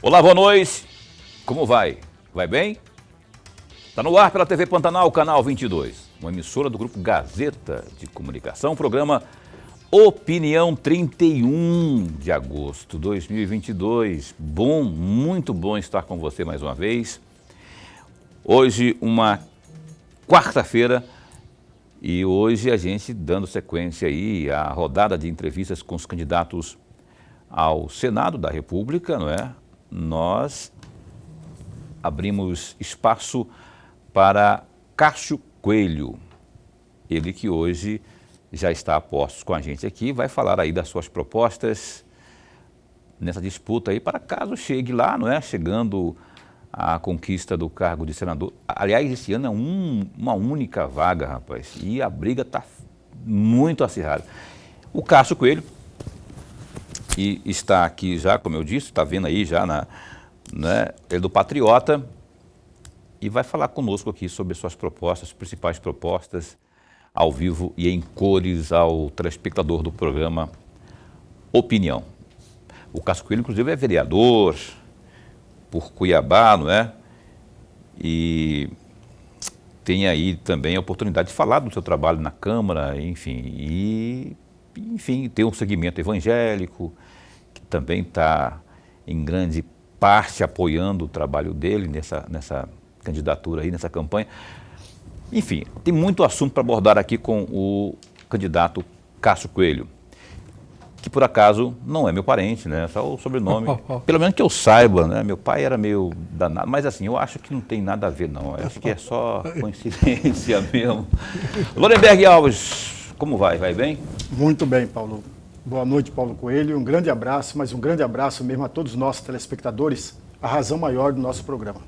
Olá, boa noite. Como vai? Vai bem? Está no ar pela TV Pantanal, canal 22, uma emissora do Grupo Gazeta de Comunicação, programa Opinião 31 de agosto de 2022. Bom, muito bom estar com você mais uma vez. Hoje, uma quarta-feira, e hoje a gente dando sequência aí à rodada de entrevistas com os candidatos ao Senado da República, não é? Nós abrimos espaço para Cássio Coelho, ele que hoje já está a postos com a gente aqui, vai falar aí das suas propostas nessa disputa aí, para caso chegue lá, não é? Chegando à conquista do cargo de senador. Aliás, esse ano é uma única vaga, rapaz, e a briga está muito acirrada. O Cássio Coelho, e está aqui já, como eu disse, está vendo aí já, né, ele é do Patriota, e vai falar conosco aqui sobre suas propostas, principais propostas, ao vivo e em cores ao telespectador do programa Opinião. O Cássio Coelho, inclusive, é vereador por Cuiabá, não é? E tem aí também a oportunidade de falar do seu trabalho na Câmara, enfim, tem um segmento evangélico, que também está em grande parte apoiando o trabalho dele nessa candidatura aí, nessa campanha. Enfim, tem muito assunto para abordar aqui com o candidato Cássio Coelho, que por acaso não é meu parente, né? Só o sobrenome, pelo menos que eu saiba, né? Meu pai era meio danado, mas assim, eu acho que não tem nada a ver não, eu acho que é só coincidência mesmo. Lorenberg Alves, como vai? Vai bem? Muito bem, Paulo. Boa noite, Paulo Coelho. Um grande abraço, mas um grande abraço mesmo a todos os nossos telespectadores, a razão maior do nosso programa.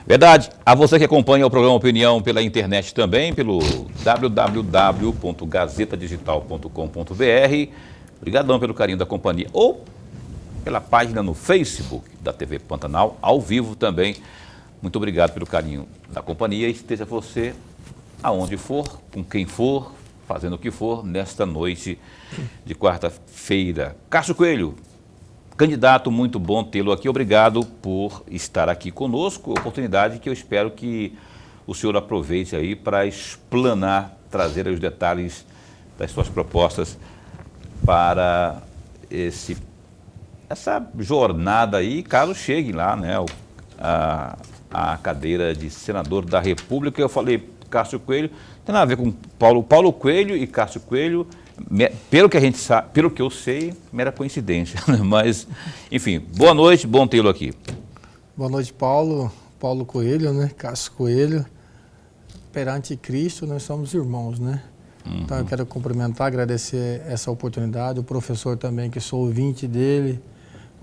Verdade. A você que acompanha o programa Opinião pela internet também, pelo www.gazetadigital.com.br. Obrigadão pelo carinho da companhia. Ou pela página no Facebook da TV Pantanal, ao vivo também. Muito obrigado pelo carinho da companhia. Esteja você aonde for, com quem for, fazendo o que for, nesta noite de quarta-feira. Cássio Coelho, candidato, muito bom tê-lo aqui. Obrigado por estar aqui conosco. Oportunidade que eu espero que o senhor aproveite aí para explanar, trazer os detalhes das suas propostas para essa jornada aí, caso chegue lá, né, a cadeira de senador da República. Eu falei Cássio Coelho, tem nada a ver com Paulo Coelho e Cássio Coelho. Pelo que a gente sabe, pelo que eu sei, mera coincidência, né? Mas, enfim, boa noite, bom tê-lo aqui. Boa noite, Paulo Coelho, né? Cássio Coelho. Perante Cristo, nós somos irmãos, né? Então, eu quero cumprimentar, agradecer essa oportunidade, o professor também, que sou ouvinte dele,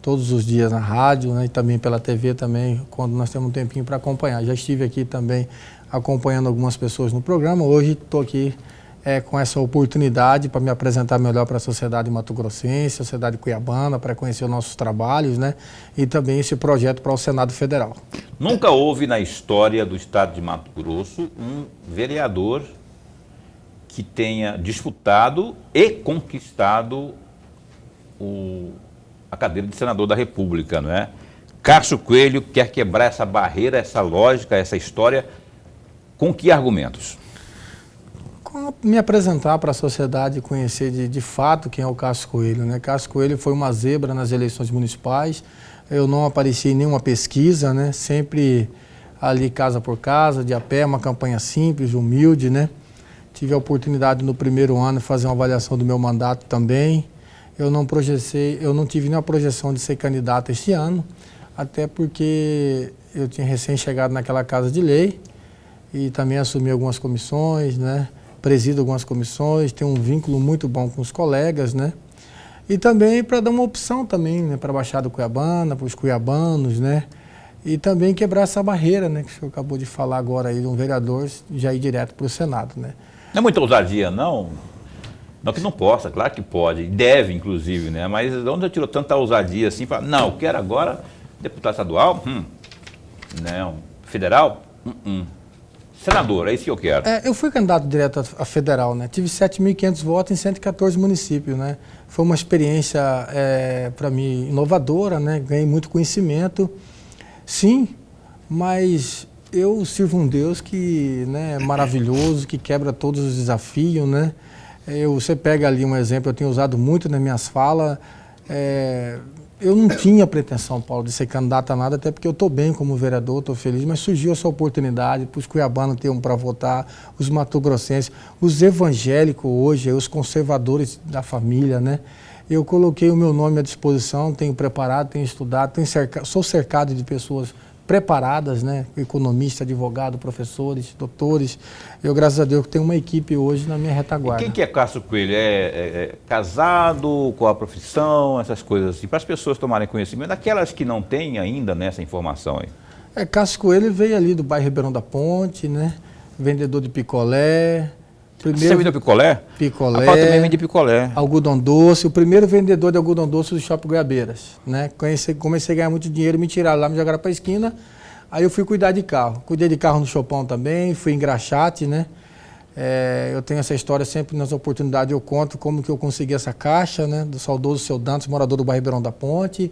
todos os dias na rádio, né? E também pela TV também, quando nós temos um tempinho para acompanhar. Já estive aqui também acompanhando algumas pessoas no programa, hoje estou aqui com essa oportunidade para me apresentar melhor para a sociedade mato-grossense, sociedade cuiabana, para conhecer os nossos trabalhos, né? E também esse projeto para o Senado Federal. Nunca houve na história do estado de Mato Grosso um vereador que tenha disputado e conquistado a cadeira de senador da República, não é? Cássio Coelho quer quebrar essa barreira, essa lógica, essa história, com que argumentos? Me apresentar para a sociedade, conhecer de fato quem é o Cássio Coelho, né? Cássio Coelho foi uma zebra nas eleições municipais, eu não apareci em nenhuma pesquisa, né? Sempre ali casa por casa, de a pé, uma campanha simples, humilde, né? Tive a oportunidade no primeiro ano de fazer uma avaliação do meu mandato também. Eu não tive nenhuma projeção de ser candidato este ano, até porque eu tinha recém chegado naquela casa de lei e também assumi algumas comissões, né? Presido algumas comissões, tenho um vínculo muito bom com os colegas, né? E também para dar uma opção também, né? Para a Baixada Cuiabana, para os cuiabanos, né? E também quebrar essa barreira, né? Que o senhor acabou de falar agora aí, de um vereador já ir direto para o Senado, né? Não é muita ousadia, não? Não que não possa, claro que pode, deve inclusive, né? Mas de onde eu tirou tanta ousadia assim, para não, quero agora deputado estadual? Não. Federal? senador, é isso que eu quero. Eu fui candidato direto a federal, né? Tive 7.500 votos em 114 municípios, né? Foi uma experiência, para mim, inovadora, né? Ganhei muito conhecimento, sim, mas eu sirvo um Deus que, né, é maravilhoso, que quebra todos os desafios, né? Você pega ali um exemplo, eu tenho usado muito nas minhas falas. Eu não tinha pretensão, Paulo, de ser candidato a nada, até porque eu estou bem como vereador, estou feliz, mas surgiu essa oportunidade para os cuiabanos terem para votar, os matogrossenses, os evangélicos hoje, os conservadores da família, né? Eu coloquei o meu nome à disposição, tenho preparado, tenho estudado, sou cercado de pessoas preparadas, né? Economistas, advogados, professores, doutores. Eu, graças a Deus, tenho uma equipe hoje na minha retaguarda. E quem que é Cássio Coelho? É casado, qual a profissão, essas coisas assim, para as pessoas tomarem conhecimento, daquelas que não têm ainda nessa informação aí. Cássio Coelho veio ali do bairro Ribeirão da Ponte, né? Vendedor de picolé. Você vendeu picolé? Picolé. A Paulo também vende picolé. Algodão doce, o primeiro vendedor de algodão doce do Shopping Goiabeiras, né? Comecei a ganhar muito dinheiro, me tiraram lá, me jogaram para a esquina. Aí eu fui cuidar de carro. Cuidei de carro no Chopão também, fui engraxate, né? Eu tenho essa história sempre nas oportunidades, eu conto como que eu consegui essa caixa, né? Do saudoso Seu Dantas, morador do bairro Ribeirão da Ponte.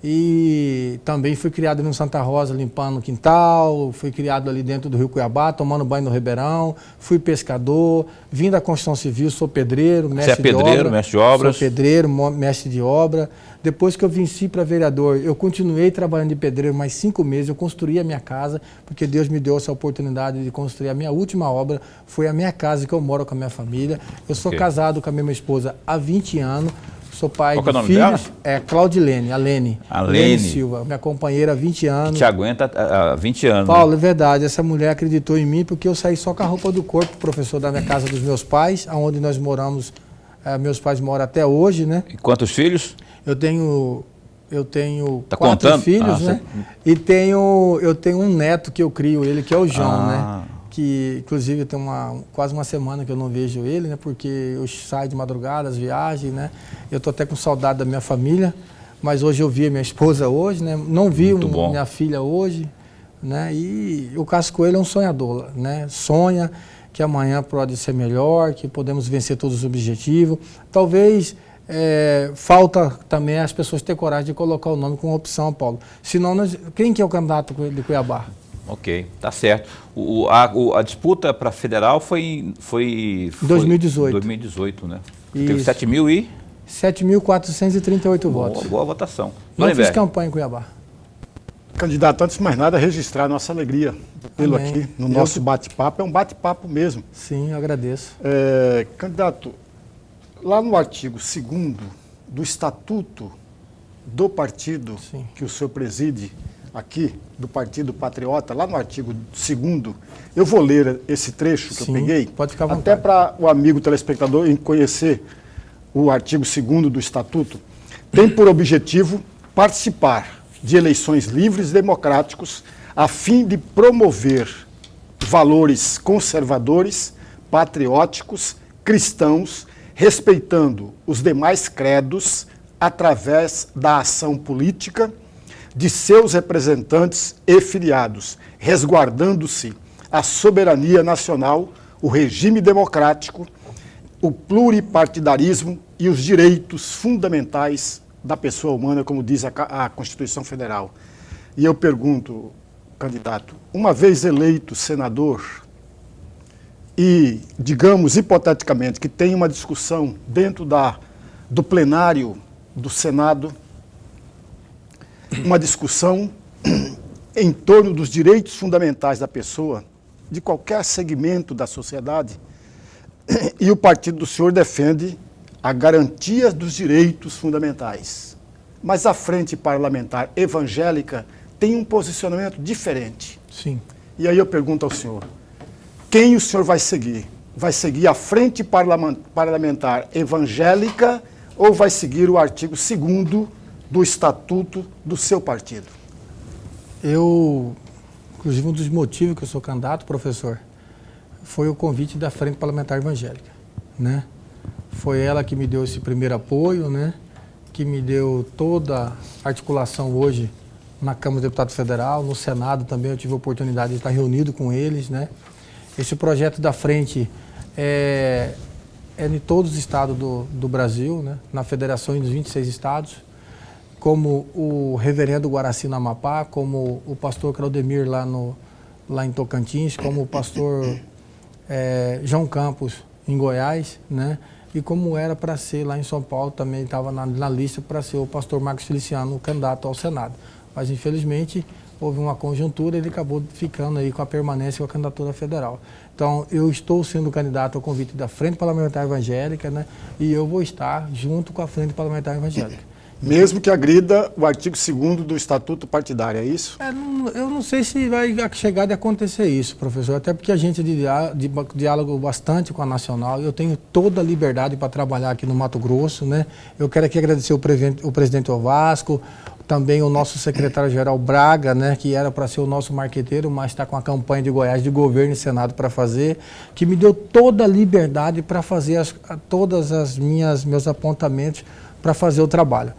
E também fui criado no Santa Rosa, limpando o quintal, fui criado ali dentro do Rio Cuiabá, tomando banho no Ribeirão, fui pescador, vim da construção civil, sou pedreiro, mestre de obra. Você é pedreiro, mestre de obras? Sou pedreiro, mestre de obra. Depois que eu venci para vereador, eu continuei trabalhando de pedreiro mais 5 meses, eu construí a minha casa, porque Deus me deu essa oportunidade de construir a minha última obra, foi a minha casa que eu moro com a minha família. Eu sou casado com a minha esposa há 20 anos. Sou pai de filhos. Dela? Claudilene, a Lene. A Lene Silva, minha companheira há 20 anos. Que te aguenta há 20 anos. Paulo, né? É verdade, essa mulher acreditou em mim porque eu saí só com a roupa do corpo, professor, da minha casa dos meus pais, onde nós moramos, meus pais moram até hoje, né? E quantos filhos? Eu tenho tá 4 contando? filhos, né? E eu tenho um neto que eu crio ele, que é o João, né? Que inclusive tem quase uma semana que eu não vejo ele, né? Porque eu saio de madrugada, as viagens, né? Eu tô até com saudade da minha família, mas hoje eu vi a minha esposa hoje, né? Não vi minha filha hoje, né? E o Cássio Coelho é um sonhador, né? Sonha que amanhã pode ser melhor, que podemos vencer todos os objetivos. Talvez falta também as pessoas ter coragem de colocar o nome como opção, Paulo. Senão, quem que é o candidato de Cuiabá? Ok, tá certo. A disputa para federal foi 2018. 2018, né? Teve 7.438 votos. Boa votação. Não fiz campanha em Cuiabá. Candidato, antes de mais nada, registrar nossa alegria pelo aqui no nosso bate-papo. É um bate-papo mesmo. Sim, eu agradeço. Candidato, lá no artigo 2º do Estatuto do partido que o senhor preside, aqui, do Partido Patriota, lá no artigo 2º, eu vou ler esse trecho que eu peguei, pode ficar à vontade. Até para o amigo telespectador conhecer o artigo 2º do Estatuto, tem por objetivo participar de eleições livres e democráticos a fim de promover valores conservadores, patrióticos, cristãos, respeitando os demais credos através da ação política de seus representantes e filiados, resguardando-se a soberania nacional, o regime democrático, o pluripartidarismo e os direitos fundamentais da pessoa humana, como diz a Constituição Federal. E eu pergunto, candidato, uma vez eleito senador e, digamos, hipoteticamente, que tem uma discussão dentro do plenário do Senado, uma discussão em torno dos direitos fundamentais da pessoa, de qualquer segmento da sociedade, e o partido do senhor defende a garantia dos direitos fundamentais. Mas a frente parlamentar evangélica tem um posicionamento diferente. Sim. E aí eu pergunto ao senhor, quem o senhor vai seguir? Vai seguir a frente parlamentar evangélica ou vai seguir o artigo 2º do estatuto do seu partido? Inclusive, um dos motivos que eu sou candidato, professor, foi o convite da Frente Parlamentar Evangélica, né? Foi ela que me deu esse primeiro apoio, né? Que me deu toda a articulação hoje na Câmara dos Deputados Federal, no Senado também eu tive a oportunidade de estar reunido com eles, né? Esse projeto da frente é em todos os estados do Brasil, né? Na federação dos 26 estados, como o reverendo Guaraci no Amapá, como o pastor Claudemir lá em Tocantins, como o pastor João Campos em Goiás, né? E como era para ser lá em São Paulo, também estava na lista para ser o pastor Marcos Feliciano, candidato ao Senado. Mas, infelizmente, houve uma conjuntura e ele acabou ficando aí com a permanência com a candidatura federal. Então, eu estou sendo candidato ao convite da Frente Parlamentar Evangélica, né? E eu vou estar junto com a Frente Parlamentar Evangélica. Mesmo que agrida o artigo 2º do Estatuto Partidário, é isso? Eu não sei se vai chegar de acontecer isso, professor, até porque a gente é de diálogo bastante com a Nacional. Eu tenho toda a liberdade para trabalhar aqui no Mato Grosso, né? Eu quero aqui agradecer o presidente Ovasco, também o nosso secretário-geral Braga, né, que era para ser o nosso marqueteiro, mas está com a campanha de Goiás de governo e Senado para fazer, que me deu toda a liberdade para fazer todas as meus apontamentos para fazer o trabalho.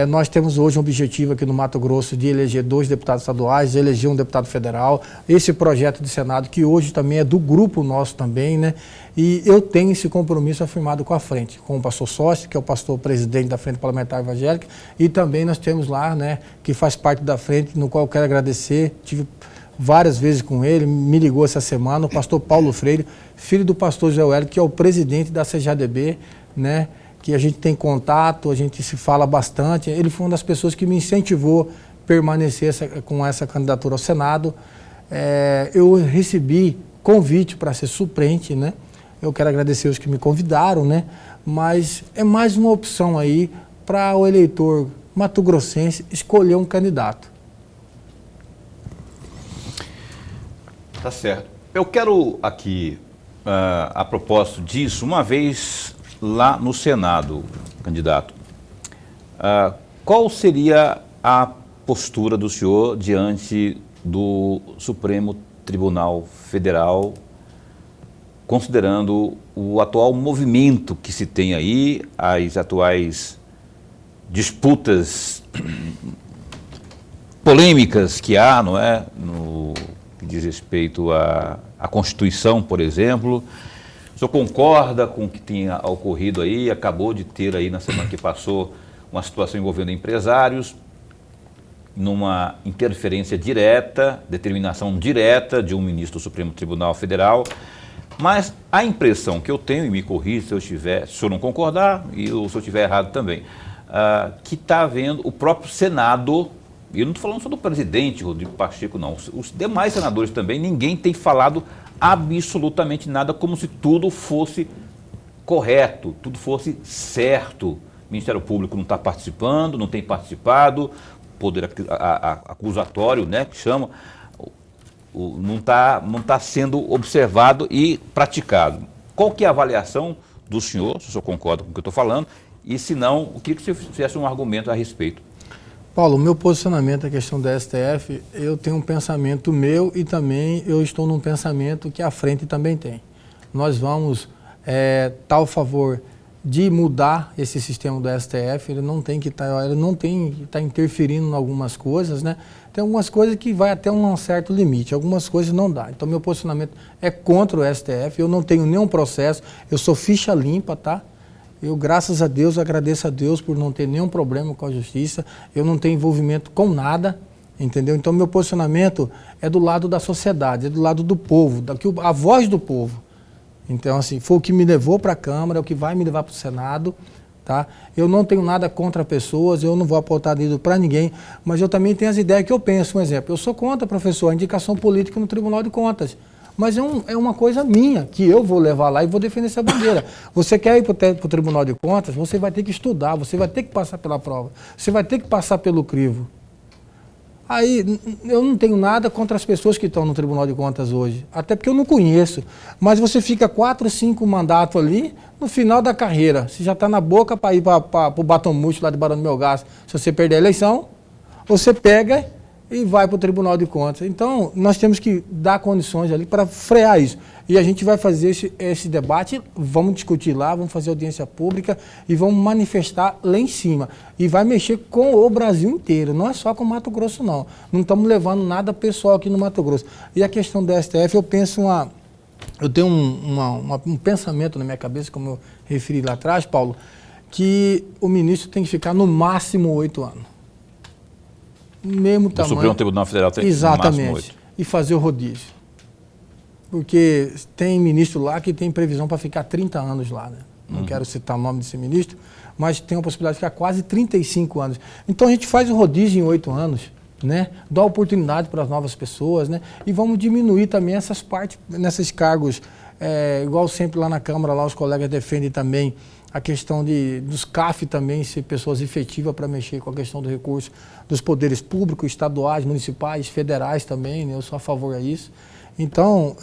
Nós temos hoje um objetivo aqui no Mato Grosso de eleger 2 deputados estaduais, eleger um deputado federal, esse projeto de Senado, que hoje também é do grupo nosso também, né? E eu tenho esse compromisso afirmado com a frente, com o pastor Sócio, que é o pastor presidente da Frente Parlamentar Evangélica, e também nós temos lá, né, que faz parte da frente, no qual eu quero agradecer, tive várias vezes com ele, me ligou essa semana, o pastor Paulo Freire, filho do pastor Zé Hélio, que é o presidente da CJDB, né? Que a gente tem contato, a gente se fala bastante. Ele foi uma das pessoas que me incentivou a permanecer com essa candidatura ao Senado. Eu recebi convite para ser suplente, né? Eu quero agradecer os que me convidaram, né? Mas é mais uma opção aí para o eleitor mato-grossense escolher um candidato. Tá certo. Eu quero aqui, a propósito disso, uma vez lá no Senado, candidato, qual seria a postura do senhor diante do Supremo Tribunal Federal, considerando o atual movimento que se tem aí, as atuais disputas polêmicas que há, não é, no que diz respeito à Constituição, por exemplo? O senhor concorda com o que tinha ocorrido aí? Acabou de ter aí na semana que passou uma situação envolvendo empresários, numa interferência direta, determinação direta de um ministro do Supremo Tribunal Federal. Mas a impressão que eu tenho, e me corrija se eu se eu não concordar, e se eu estiver errado também, que está havendo o próprio Senado, e eu não estou falando só do presidente Rodrigo Pacheco, não, os demais senadores também, ninguém tem falado absolutamente nada, como se tudo fosse correto, tudo fosse certo. O Ministério Público não está participando, não tem participado, poder acusatório, né, que chama, não tá sendo observado e praticado. Qual que é a avaliação do senhor, se o senhor concorda com o que eu estou falando, e se não, eu queria que você fizesse um argumento a respeito. Paulo, o meu posicionamento, a questão da STF, eu tenho um pensamento meu e também eu estou num pensamento que a frente também tem. Nós vamos estar a favor de mudar esse sistema do STF, ele não tem que estar interferindo em algumas coisas, né? Tem algumas coisas que vai até um certo limite, algumas coisas não dá. Então, meu posicionamento é contra o STF, eu não tenho nenhum processo, eu sou ficha limpa, tá? Eu, graças a Deus, agradeço a Deus por não ter nenhum problema com a justiça, eu não tenho envolvimento com nada, entendeu? Então, meu posicionamento é do lado da sociedade, é do lado do povo, a voz do povo. Então, assim, foi o que me levou para a Câmara, é o que vai me levar para o Senado, tá? Eu não tenho nada contra pessoas, eu não vou apontar dedo para ninguém, mas eu também tenho as ideias que eu penso. Um exemplo, eu sou contra, professor, a indicação política no Tribunal de Contas, mas é uma coisa minha, que eu vou levar lá e vou defender essa bandeira. Você quer ir para o Tribunal de Contas, você vai ter que estudar, você vai ter que passar pela prova, você vai ter que passar pelo crivo. Aí, eu não tenho nada contra as pessoas que estão no Tribunal de Contas hoje, até porque eu não conheço, mas você fica 4, 5 mandatos ali, no final da carreira, você já está na boca para ir para o Batom Murcho lá de Barão do Melgaço. Se você perder a eleição, você pega e vai para o Tribunal de Contas. Então, nós temos que dar condições ali para frear isso. E a gente vai fazer esse debate, vamos discutir lá, vamos fazer audiência pública e vamos manifestar lá em cima. E vai mexer com o Brasil inteiro, não é só com o Mato Grosso, não. Não estamos levando nada pessoal aqui no Mato Grosso. E a questão do STF, eu penso eu tenho um pensamento na minha cabeça, como eu referi lá atrás, Paulo, que o ministro tem que ficar no máximo 8 anos. Mesmo tamanho. O Supremo Tribunal Federal tem exatamente, no máximo 8. E fazer o rodízio. Porque tem ministro lá que tem previsão para ficar 30 anos lá, né? Não quero citar o nome desse ministro, mas tem a possibilidade de ficar quase 35 anos. Então a gente faz o rodízio em 8 anos, né? Dá oportunidade para as novas pessoas, né? E vamos diminuir também essas partes, nesses cargos, igual sempre lá na Câmara, lá os colegas defendem também a questão dos CAF também ser pessoas efetivas para mexer com a questão do recurso dos poderes públicos, estaduais, municipais, federais também, né? Eu sou a favor disso. Então,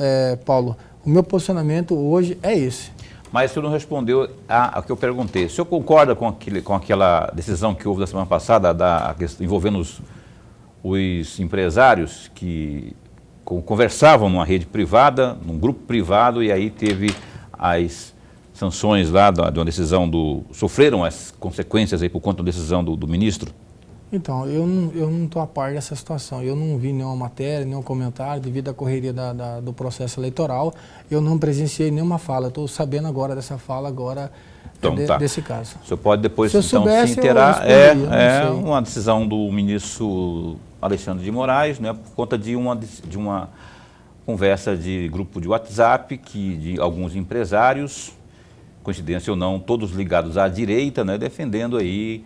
Paulo, o meu posicionamento hoje é esse. Mas o senhor não respondeu ao que eu perguntei. O senhor concorda com aquela decisão que houve da semana passada envolvendo os empresários que conversavam numa rede privada, num grupo privado, e aí teve as sanções lá de uma decisão sofreram as consequências aí por conta da decisão do ministro? Então, eu não estou a par dessa situação. Eu não vi nenhuma matéria, nenhum comentário, devido à correria do processo eleitoral. Eu não presenciei nenhuma fala. Estou sabendo agora dessa fala, então, desse caso. O senhor pode depois, se eu então, soubesse, se inteirar. É uma decisão do ministro Alexandre de Moraes, né, por conta de uma conversa de grupo de WhatsApp de alguns empresários, coincidência ou não, todos ligados à direita, né, defendendo aí,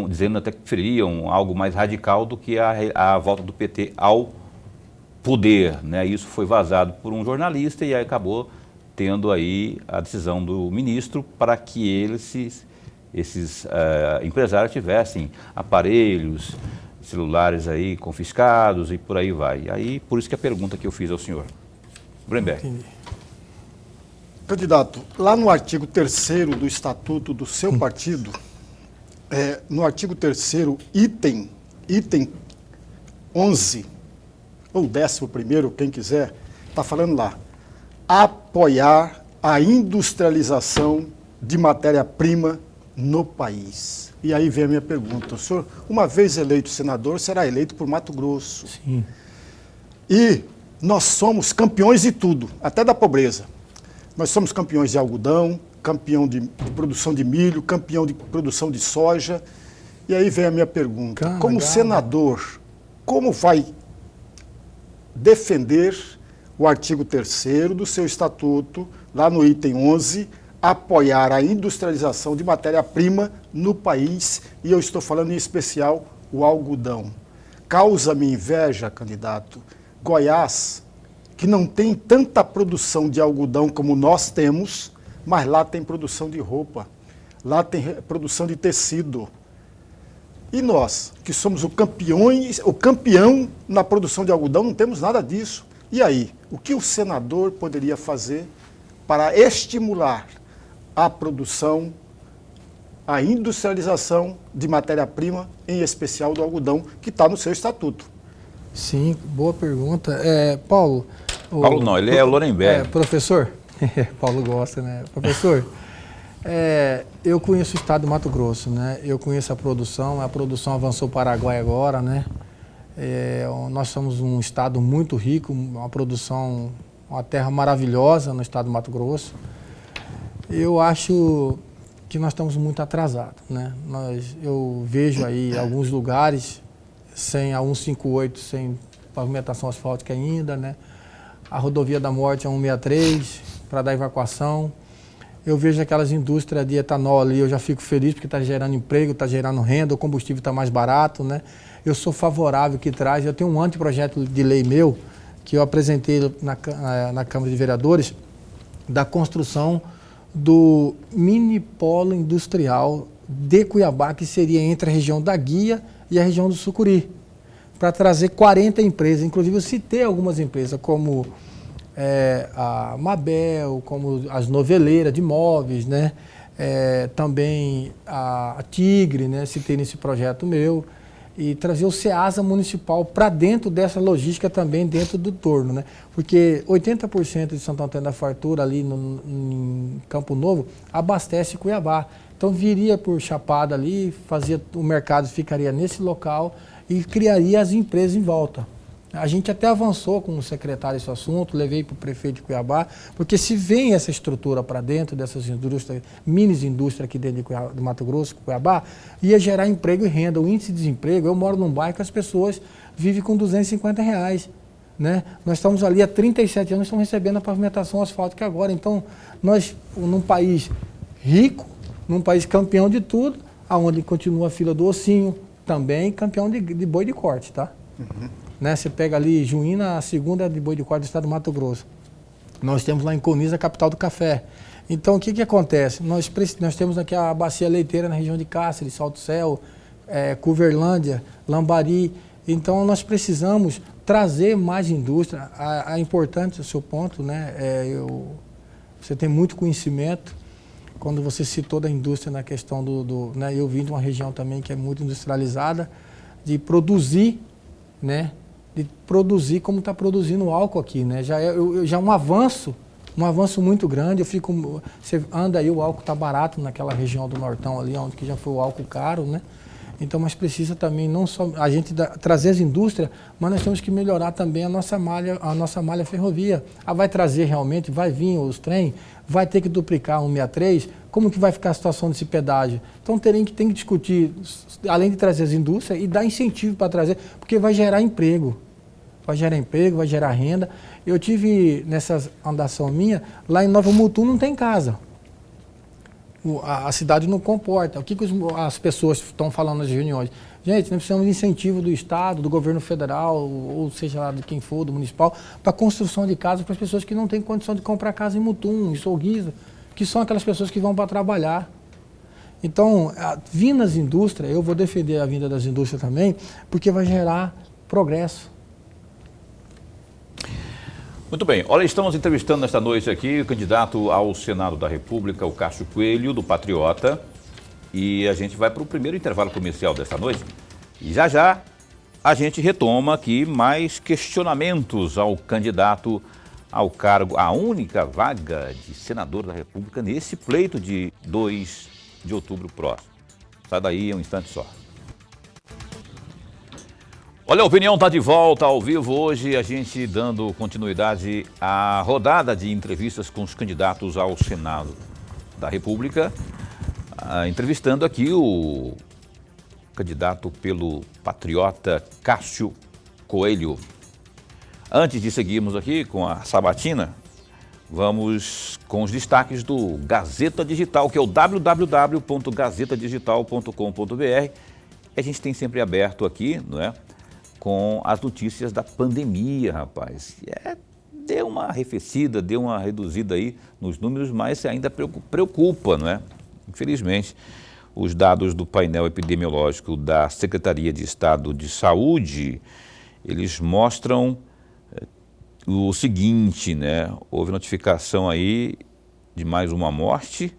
dizendo até que preferiam algo mais radical do que a volta do PT ao poder, né? Isso foi vazado por um jornalista e aí acabou tendo aí a decisão do ministro para que esses empresários tivessem aparelhos, celulares aí confiscados e por aí vai. E aí, por isso que a pergunta que eu fiz ao senhor. Bremberg. Entendi. Candidato, lá no artigo 3º do Estatuto do seu partido, no artigo 3º, item 11, ou 11º, quem quiser, está falando lá, apoiar a industrialização de matéria-prima no país. E aí vem a minha pergunta. O senhor, uma vez eleito senador, será eleito por Mato Grosso. Sim. E nós somos campeões de tudo, até da pobreza. Nós somos campeões de algodão, campeão de produção de milho, campeão de produção de soja. E aí vem a minha pergunta. Como senador, como vai defender o artigo 3º do seu estatuto, lá no item 11, apoiar a industrialização de matéria-prima no país, e eu estou falando em especial o algodão? Causa-me inveja, candidato, Goiás, que não tem tanta produção de algodão como nós temos, mas lá tem produção de roupa, lá tem produção de tecido. E nós, que somos o campeão na produção de algodão, não temos nada disso. E aí, o que o senador poderia fazer para estimular a produção, a industrialização de matéria-prima, em especial do algodão, que está no seu estatuto? Sim, boa pergunta. Paulo... Paulo não, ele é o Lorenberg. Professor, Paulo gosta, né? Professor, eu conheço o estado do Mato Grosso, né? Eu conheço a produção avançou para o Paraguai agora, né? Nós somos um estado muito rico, uma produção, uma terra maravilhosa no estado do Mato Grosso. Eu acho que nós estamos muito atrasados, né? Eu vejo aí alguns lugares sem a 158, sem pavimentação asfáltica ainda, né? A rodovia da morte é 163 para dar evacuação. Eu vejo aquelas indústrias de etanol ali, eu já fico feliz porque está gerando emprego, está gerando renda, o combustível está mais barato, né? Eu sou favorável que traz, eu tenho um anteprojeto de lei meu, que eu apresentei na Câmara de Vereadores, da construção do mini polo industrial de Cuiabá, que seria entre a região da Guia e a região do Sucuri, para trazer 40 empresas. Inclusive eu citei algumas empresas, como a Mabel, como as noveleiras de móveis, né? Também a Tigre, né? Citei nesse projeto meu, e trazer o SEASA municipal para dentro dessa logística também, dentro do torno, né? Porque 80% de Santo Antônio da Fartura, ali em Campo Novo, abastece Cuiabá. Então viria por Chapada ali, o mercado ficaria nesse local e criaria as empresas em volta. A gente até avançou com o secretário esse assunto, levei para o prefeito de Cuiabá, porque se vem essa estrutura para dentro dessas indústrias, mini-indústrias aqui dentro de Mato Grosso, Cuiabá, ia gerar emprego e renda. O índice de desemprego, eu moro num bairro que as pessoas vivem com R$250. Né? Nós estamos ali há 37 anos, estamos recebendo a pavimentação asfáltica agora. Então, nós, num país rico, num país campeão de tudo, aonde continua a fila do ossinho, também campeão de boi de corte, tá? Uhum. Né? Você pega ali Juína, a segunda de boi de corte do estado do Mato Grosso. Nós temos lá em Coniza, a capital do café. Então, o que acontece? Nós temos aqui a bacia leiteira na região de Cáceres, Salto Céu, Curverlândia, Lambari. Então, nós precisamos trazer mais indústria. É importante o seu ponto, né? Você tem muito conhecimento. Quando você citou da indústria na questão né? Eu vim de uma região também que é muito industrializada, de produzir, né? De produzir como está produzindo o álcool aqui, né? Já é um avanço muito grande. Você anda aí, o álcool está barato naquela região do Nortão ali, onde que já foi o álcool caro, né? Então, mas precisa também não só a gente trazer as indústrias, mas nós temos que melhorar também a nossa malha ferrovia. Vai trazer realmente, vai vir os trem, vai ter que duplicar 163, como que vai ficar a situação desse pedágio? Então tem que discutir, além de trazer as indústrias, e dar incentivo para trazer, porque vai gerar emprego. Vai gerar renda. Eu tive, nessa andação minha, lá em Nova Mutum não tem casa. A cidade não comporta. O que as pessoas estão falando nas reuniões? Gente, nós precisamos de incentivo do Estado, do governo federal, ou seja lá de quem for, do municipal, para a construção de casas para as pessoas que não têm condição de comprar casa em Mutum, em Sorriso, que são aquelas pessoas que vão para trabalhar. Então, vindo as indústrias, eu vou defender a vinda das indústrias também, porque vai gerar progresso. Muito bem, olha, estamos entrevistando nesta noite aqui o candidato ao Senado da República, o Cássio Coelho, do Patriota, e a gente vai para o primeiro intervalo comercial desta noite. E já a gente retoma aqui mais questionamentos ao candidato ao cargo, a única vaga de senador da República nesse pleito de 2 de outubro próximo. Sai daí um instante só. Olha, a opinião está de volta ao vivo hoje, a gente dando continuidade à rodada de entrevistas com os candidatos ao Senado da República, entrevistando aqui o candidato pelo Patriota, Cássio Coelho. Antes de seguirmos aqui com a sabatina, vamos com os destaques do Gazeta Digital, que é o www.gazetadigital.com.br. A gente tem sempre aberto aqui, não é? Com as notícias da pandemia, rapaz. Deu uma arrefecida, deu uma reduzida aí nos números, mas ainda preocupa, não é? Infelizmente, os dados do painel epidemiológico da Secretaria de Estado de Saúde, eles mostram o seguinte, né? Houve notificação aí de mais uma morte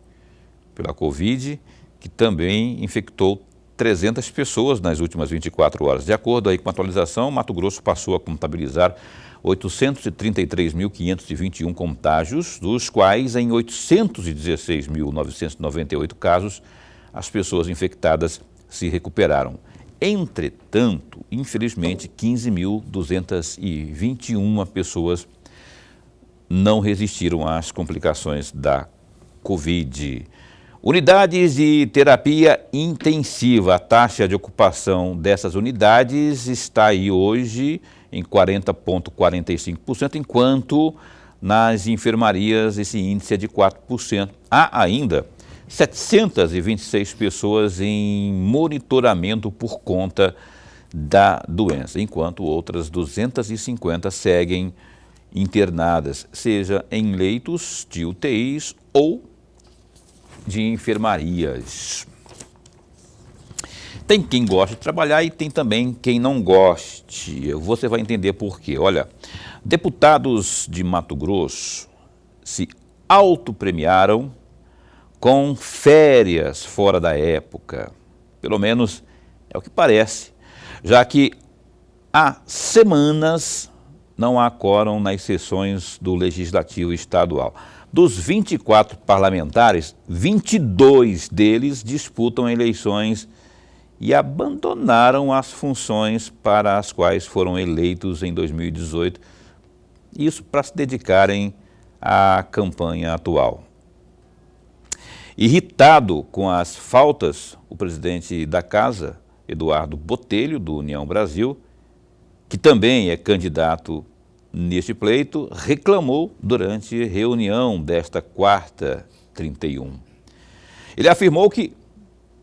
pela Covid, que também infectou 300 pessoas nas últimas 24 horas. De acordo aí com a atualização, Mato Grosso passou a contabilizar 833.521 contágios, dos quais em 816.998 casos as pessoas infectadas se recuperaram. Entretanto, infelizmente, 15.221 pessoas não resistiram às complicações da Covid. Unidades de terapia intensiva, a taxa de ocupação dessas unidades está aí hoje em 40,45%, enquanto nas enfermarias esse índice é de 4%. Há ainda 726 pessoas em monitoramento por conta da doença, enquanto outras 250 seguem internadas, seja em leitos de UTIs ou de enfermarias. Tem quem gosta de trabalhar e tem também quem não goste. Você vai entender por quê. Olha, deputados de Mato Grosso se autopremiaram com férias fora da época. Pelo menos é o que parece, já que há semanas não há quórum nas sessões do Legislativo Estadual. Dos 24 parlamentares, 22 deles disputam eleições e abandonaram as funções para as quais foram eleitos em 2018, isso para se dedicarem à campanha atual. Irritado com as faltas, o presidente da Casa, Eduardo Botelho, do União Brasil, que também é candidato neste pleito, reclamou durante reunião desta quarta, 31. Ele afirmou que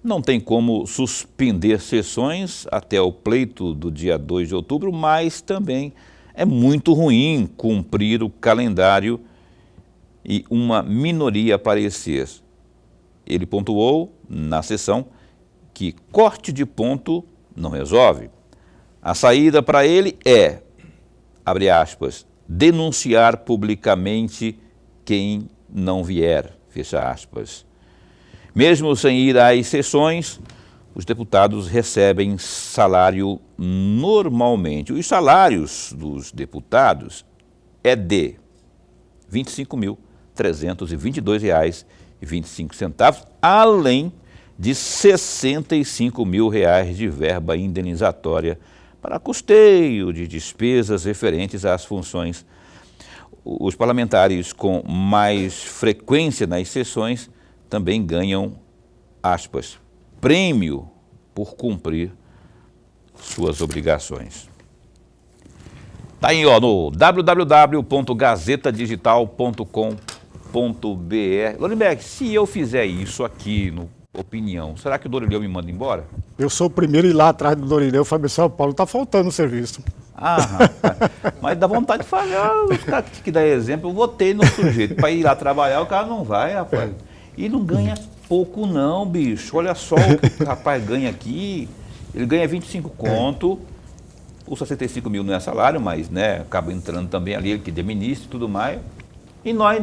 não tem como suspender sessões até o pleito do dia 2 de outubro, mas também é muito ruim cumprir o calendário e uma minoria aparecer. Ele pontuou na sessão que corte de ponto não resolve. A saída para ele é, abre aspas, denunciar publicamente quem não vier, fecha aspas. Mesmo sem ir às sessões, os deputados recebem salário normalmente. Os salários dos deputados é de R$ 25.322,25, além de R$ 65 mil de verba indenizatória para custeio de despesas referentes às funções. Os parlamentares com mais frequência nas sessões também ganham, aspas, prêmio por cumprir suas obrigações. Está aí, ó, no www.gazetadigital.com.br. Lorenberg, se eu fizer isso aqui no Opinião, será que o Dorileu me manda embora? Eu sou o primeiro a ir lá atrás do Dorileu e falei, São Paulo, está faltando o serviço. Ah, rapaz, mas dá vontade de falar, os caras que dá exemplo, eu votei no sujeito para ir lá trabalhar, o cara não vai, rapaz. E não ganha pouco não, bicho. Olha só o que o rapaz ganha aqui. Ele ganha 25 conto, os 65 mil não é salário, mas né, acaba entrando também ali, ele que é ministro e tudo mais. E nós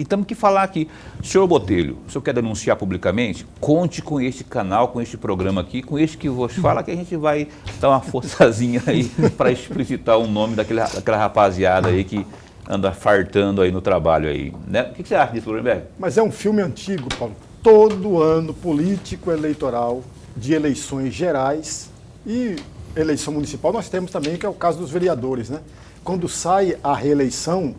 temos que falar aqui. Senhor Botelho, o senhor quer denunciar publicamente? Conte com este canal, com este programa aqui, com este que vos fala, que a gente vai dar uma forçazinha aí para explicitar o nome daquela rapaziada aí que anda fartando aí no trabalho aí, né? O que você acha disso, Lorenberg? Mas é um filme antigo, Paulo. Todo ano político eleitoral, de eleições gerais e eleição municipal, nós temos também, que é o caso dos vereadores, né? Quando sai a reeleição,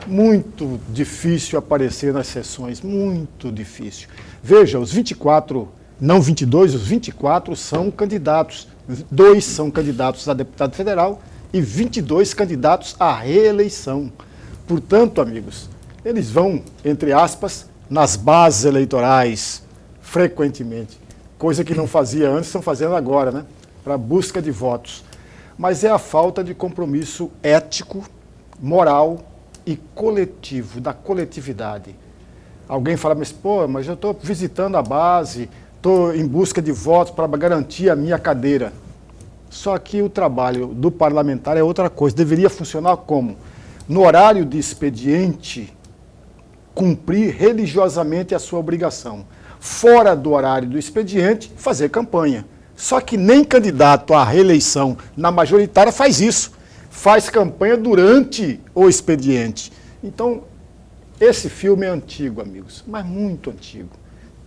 muito difícil aparecer nas sessões, muito difícil. Veja, os 24, não 22, os 24 são candidatos. 2 são candidatos a deputado federal e 22 candidatos à reeleição. Portanto, amigos, eles vão, entre aspas, nas bases eleitorais, frequentemente. Coisa que não fazia antes, estão fazendo agora, né? Para busca de votos. Mas é a falta de compromisso ético, moral e coletivo, da coletividade. Alguém fala, mas eu estou visitando a base, estou em busca de votos para garantir a minha cadeira. Só que o trabalho do parlamentar é outra coisa. Deveria funcionar como? No horário de expediente, cumprir religiosamente a sua obrigação. Fora do horário do expediente, fazer campanha. Só que nem candidato à reeleição na majoritária faz isso. Faz campanha durante o expediente. Então, esse filme é antigo, amigos, mas muito antigo.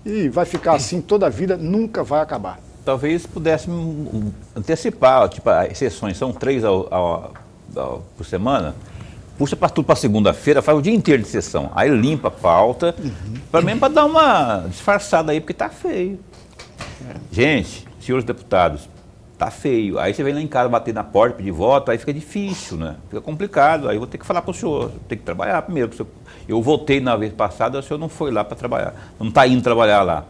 E vai ficar assim toda a vida, nunca vai acabar. Talvez pudéssemos antecipar, tipo, as sessões são 3 por semana, puxa para tudo para segunda-feira, faz o dia inteiro de sessão, aí limpa a pauta, para dar uma disfarçada aí, porque tá feio. Gente, senhores deputados, tá feio. Aí você vem lá em casa bater na porta, pedir voto, aí fica difícil, né? Fica complicado. Aí eu vou ter que falar para o senhor, tem que trabalhar primeiro. Eu votei na vez passada, o senhor não foi lá para trabalhar, não está indo trabalhar lá.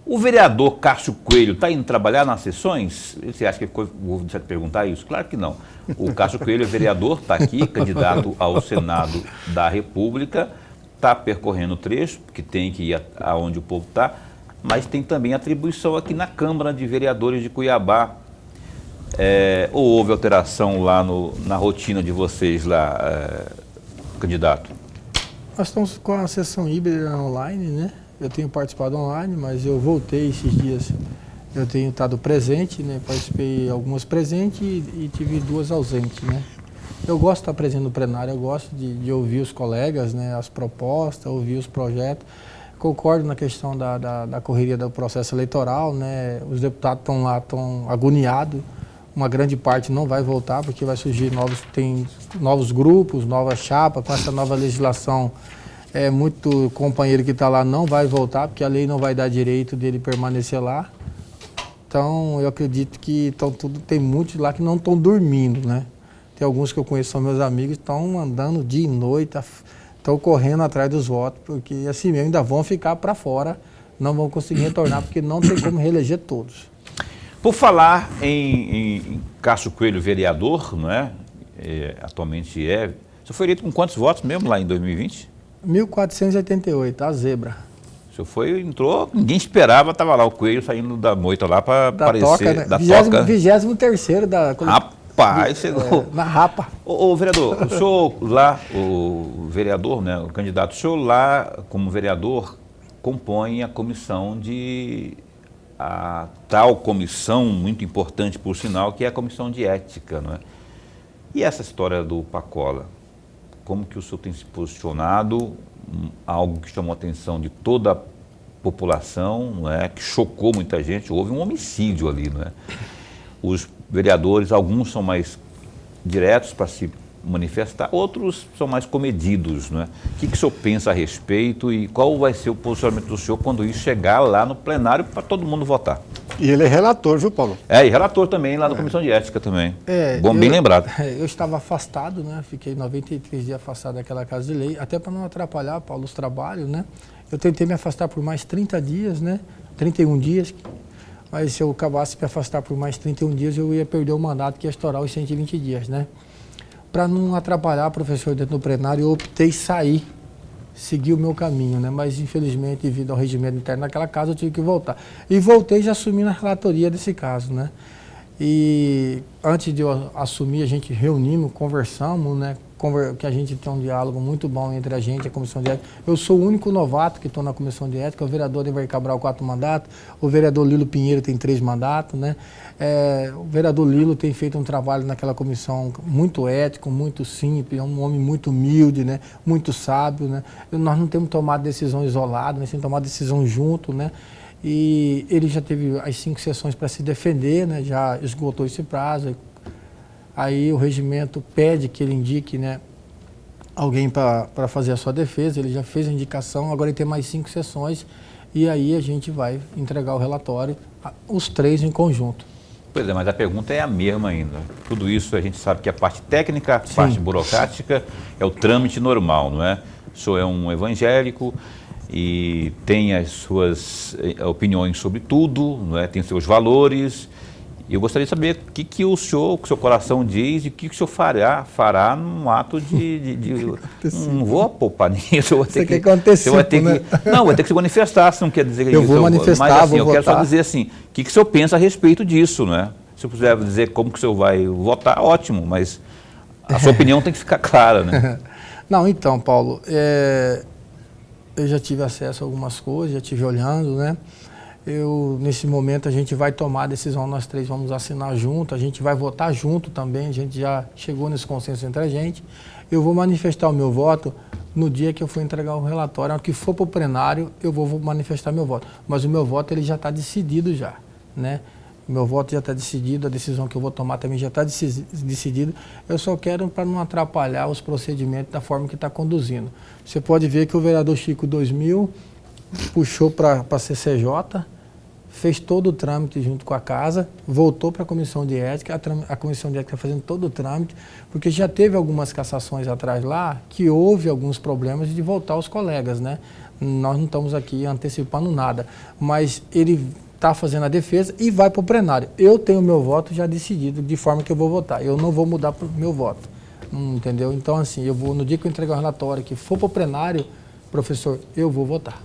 O vereador Cássio Coelho está indo trabalhar nas sessões? Você acha que vou deixar de perguntar isso? Claro que não. O Cássio Coelho é vereador, está aqui, candidato ao Senado da República, está percorrendo o trecho, porque tem que ir aonde o povo está, mas tem também atribuição aqui na Câmara de Vereadores de Cuiabá. Ou houve alteração lá na rotina de vocês lá, candidato? Nós estamos com a sessão híbrida online, né? Eu tenho participado online, mas eu voltei esses dias. Eu tenho estado presente, né? Participei algumas presentes e tive 2 ausentes, né? Eu gosto de estar presente no plenário, eu gosto de ouvir os colegas, né? As propostas, ouvir os projetos. Concordo na questão da correria do processo eleitoral, né? Os deputados estão lá, estão agoniados. Uma grande parte não vai voltar, porque vai surgir novos grupos, novas chapas. Com essa nova legislação, muito companheiro que está lá não vai voltar, porque a lei não vai dar direito dele permanecer lá. Então, eu acredito que tem muitos lá que não estão dormindo, né? Tem alguns que eu conheço, são meus amigos, estão andando dia e noite, estão correndo atrás dos votos, porque assim mesmo ainda vão ficar para fora, não vão conseguir retornar, porque não tem como reeleger todos. Por falar em Cássio Coelho, vereador, não é? Atualmente Você foi eleito com quantos votos mesmo lá em 2020? 1.488, a zebra. O senhor entrou, ninguém esperava, estava lá o Coelho saindo da moita lá para aparecer. Toca, né? Da toca. 23º da... Rapaz, chegou. Na rapa. Ô, vereador, o senhor lá, o vereador, né, o candidato, o senhor lá, como vereador, compõe a comissão a tal comissão muito importante, por sinal, que é a comissão de ética, não é? E essa história do Pacola, como que o senhor tem se posicionado, algo que chamou a atenção de toda a população, não é? Que chocou muita gente, houve um homicídio ali, não é? Os vereadores, alguns são mais diretos para se manifestar, outros são mais comedidos, não é? O que o senhor pensa a respeito e qual vai ser o posicionamento do senhor quando isso chegar lá no plenário para todo mundo votar? E ele é relator, viu, Paulo? E relator também lá na Comissão de Ética também. Bem lembrado. Eu estava afastado, né? Fiquei 93 dias afastado daquela casa de lei, até para não atrapalhar, Paulo, os trabalhos, né? Eu tentei me afastar por mais 30 dias, né? 31 dias, mas se eu acabasse me afastar por mais 31 dias, eu ia perder o mandato que ia estourar os 120 dias, né? Para não atrapalhar o professor dentro do plenário, eu optei sair, seguir o meu caminho, né? Mas infelizmente, devido ao regimento interno daquela casa, eu tive que voltar. E voltei já assumindo a relatoria desse caso, né? E antes de eu assumir, a gente reunimos, conversamos, né? Que a gente tem um diálogo muito bom entre a gente e a Comissão de Ética. Eu sou o único novato que estou na Comissão de Ética, o vereador Ademir Cabral 4 mandatos, o vereador Lilo Pinheiro tem 3 mandatos, né? O vereador Lilo tem feito um trabalho naquela comissão muito ético, muito simples, é um homem muito humilde, né? Muito sábio, né? Nós não temos tomado decisão isolada, nós temos tomado decisão junto, né? E ele já teve as 5 sessões para se defender, né? Já esgotou esse prazo. Aí o regimento pede que ele indique, né, alguém para fazer a sua defesa, ele já fez a indicação, agora ele tem mais 5 sessões e aí a gente vai entregar o relatório, os 3 em conjunto. Pois é, mas a pergunta é a mesma ainda. Tudo isso a gente sabe que a parte técnica, a parte burocrática é o trâmite normal, não é? O senhor é um evangélico e tem as suas opiniões sobre tudo, não é? Tem seus valores. E eu gostaria de saber o que o seu coração diz e o que o senhor fará num ato não vou poupar nisso. Você quer que eu antecipe, né? Não, vai ter que se manifestar, se não quer dizer que eu vou manifestar, mas assim, vou eu quero votar. só dizer assim, o que o senhor pensa a respeito disso, né? Se eu puder dizer como que o senhor vai votar, ótimo, mas a sua opinião tem que ficar clara, né? Não, então, Paulo, eu já tive acesso a algumas coisas, já estive olhando, né? Nesse momento, a gente vai tomar a decisão, nós 3 vamos assinar junto, a gente vai votar junto também, a gente já chegou nesse consenso entre a gente. Eu vou manifestar o meu voto no dia que eu for entregar o relatório, ao que for para o plenário, eu vou manifestar meu voto. Mas o meu voto, ele já está decidido já, né? O meu voto já está decidido, a decisão que eu vou tomar também já está decidida. Eu só quero para não atrapalhar os procedimentos da forma que está conduzindo. Você pode ver que o vereador Chico 2000 puxou para a CCJ, fez todo o trâmite junto com a casa, voltou para a Comissão de Ética, a Comissão de Ética está fazendo todo o trâmite, porque já teve algumas cassações atrás lá, que houve alguns problemas de voltar aos colegas, né? Nós não estamos aqui antecipando nada, mas ele está fazendo a defesa e vai para o plenário. Eu tenho meu voto já decidido, de forma que eu vou votar, eu não vou mudar o meu voto, entendeu? Então, assim, no dia que eu entregar o relatório, que for para o plenário, professor, eu vou votar.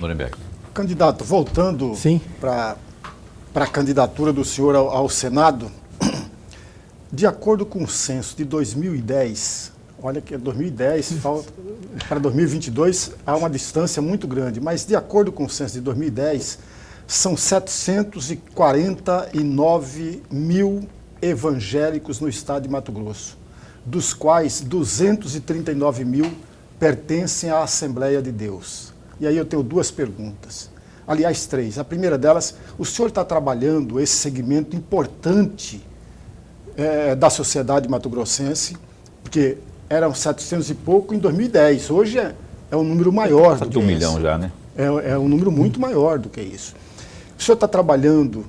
Nuremberg. Candidato, voltando para a candidatura do senhor ao Senado, de acordo com o censo de 2010, olha que é 2010, para 2022 há uma distância muito grande, mas de acordo com o censo de 2010, são 749 mil evangélicos no estado de Mato Grosso, dos quais 239 mil pertencem à Assembleia de Deus. E aí eu tenho duas perguntas. Aliás, três. A primeira delas, o senhor está trabalhando esse segmento importante da sociedade mato-grossense, porque eram 700 e pouco em 2010. Hoje é um número maior do que 1 milhão já, né? É um número muito maior do que isso. O senhor está trabalhando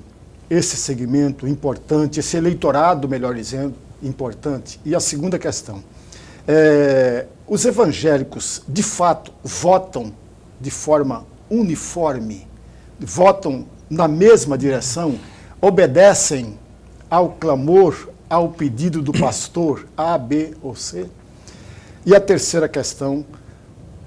esse segmento importante, esse eleitorado, melhor dizendo, importante. E a segunda questão, os evangélicos, de fato, votam de forma uniforme, votam na mesma direção, obedecem ao clamor, ao pedido do pastor A, B ou C? E a terceira questão,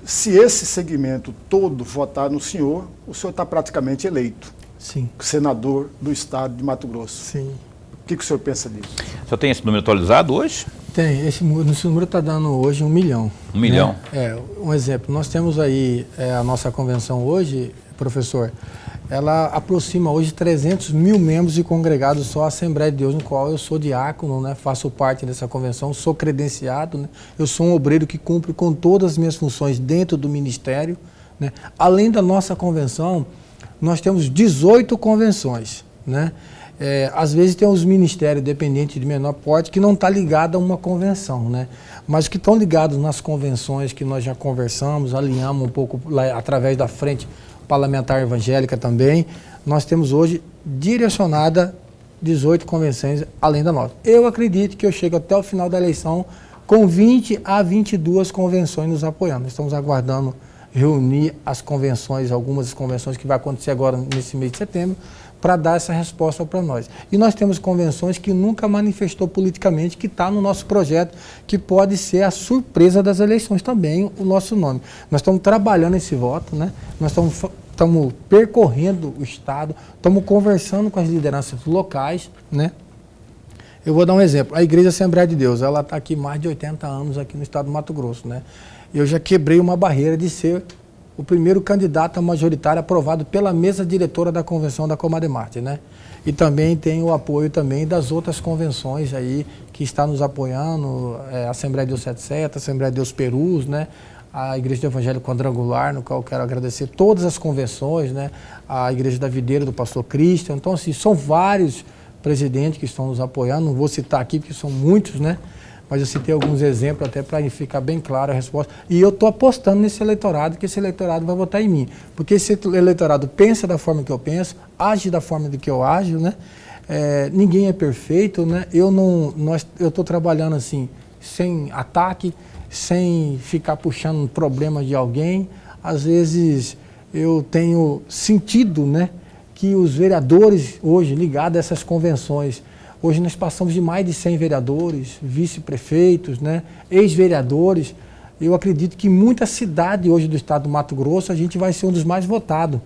se esse segmento todo votar no senhor, o senhor está praticamente eleito. Sim. Senador do estado de Mato Grosso. Sim. O que o senhor pensa disso? O senhor tem esse número atualizado hoje? Tem. Esse número está dando hoje 1 milhão. 1 milhão? Um exemplo. Nós temos aí a nossa convenção hoje, professor, ela aproxima hoje 300 mil membros e congregados só a Assembleia de Deus, no qual eu sou diácono, né, faço parte dessa convenção, sou credenciado, né, eu sou um obreiro que cumpre com todas as minhas funções dentro do ministério, né. Além da nossa convenção, nós temos 18 convenções, né. Às vezes tem os ministérios dependentes de menor porte que não está ligado a uma convenção, né, mas que estão ligados nas convenções que nós já conversamos, alinhamos um pouco lá, através da frente parlamentar evangélica também, nós temos hoje direcionada 18 convenções além da nossa. Eu acredito que eu chego até o final da eleição com 20 a 22 convenções nos apoiando. Estamos aguardando reunir as convenções, algumas convenções que vai acontecer agora nesse mês de setembro, para dar essa resposta para nós. E nós temos convenções que nunca manifestou politicamente, que está no nosso projeto, que pode ser a surpresa das eleições também, o nosso nome. Nós estamos trabalhando esse voto, né? Nós estamos percorrendo o Estado, estamos conversando com as lideranças locais, né? Eu vou dar um exemplo. A Igreja Assembleia de Deus, ela está aqui mais de 80 anos aqui no estado do Mato Grosso, né? Eu já quebrei uma barreira de ser o primeiro candidato a majoritário aprovado pela mesa diretora da convenção da Comademarte, né? E também tem o apoio também das outras convenções aí que está nos apoiando, a Assembleia de Deus Sete Setas, a Assembleia de Deus Perus, né? A Igreja do Evangelho Quadrangular, no qual eu quero agradecer todas as convenções, né? A Igreja da Videira do pastor Cristian. Então, assim, são vários presidentes que estão nos apoiando, não vou citar aqui porque são muitos, né? Mas eu citei alguns exemplos até para ficar bem clara a resposta. E eu estou apostando nesse eleitorado, que esse eleitorado vai votar em mim. Porque esse eleitorado pensa da forma que eu penso, age da forma que eu ajo, né? Ninguém é perfeito, né? Eu estou trabalhando assim, sem ataque, sem ficar puxando problemas de alguém. Às vezes eu tenho sentido, né, que os vereadores hoje ligados a essas convenções, hoje nós passamos de mais de 100 vereadores, vice-prefeitos, né, ex-vereadores. Eu acredito que muita cidade hoje do estado do Mato Grosso a gente vai ser um dos mais votados.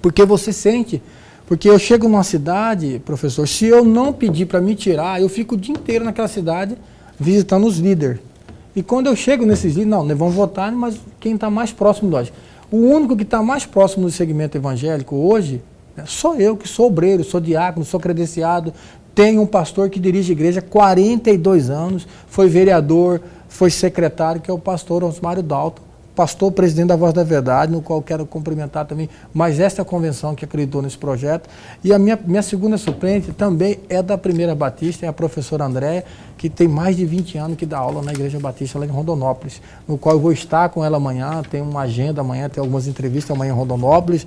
Porque você sente, porque eu chego numa cidade, professor, se eu não pedir para me tirar, eu fico o dia inteiro naquela cidade visitando os líderes. E quando eu chego nesses líderes, não, nós vamos votar, mas quem está mais próximo de nós. O único que está mais próximo do segmento evangélico hoje, sou eu, que sou obreiro, sou diácono, sou credenciado. Tenho um pastor que dirige a igreja há 42 anos, foi vereador, foi secretário, que é o pastor Osmário Dalton, pastor presidente da Voz da Verdade, no qual quero cumprimentar também, mas esta convenção que acreditou nesse projeto. E a minha segunda suplente também é da Primeira Batista, é a professora Andréia, que tem mais de 20 anos que dá aula na Igreja Batista lá em Rondonópolis, no qual eu vou estar com ela amanhã, tem uma agenda amanhã, tem algumas entrevistas amanhã em Rondonópolis.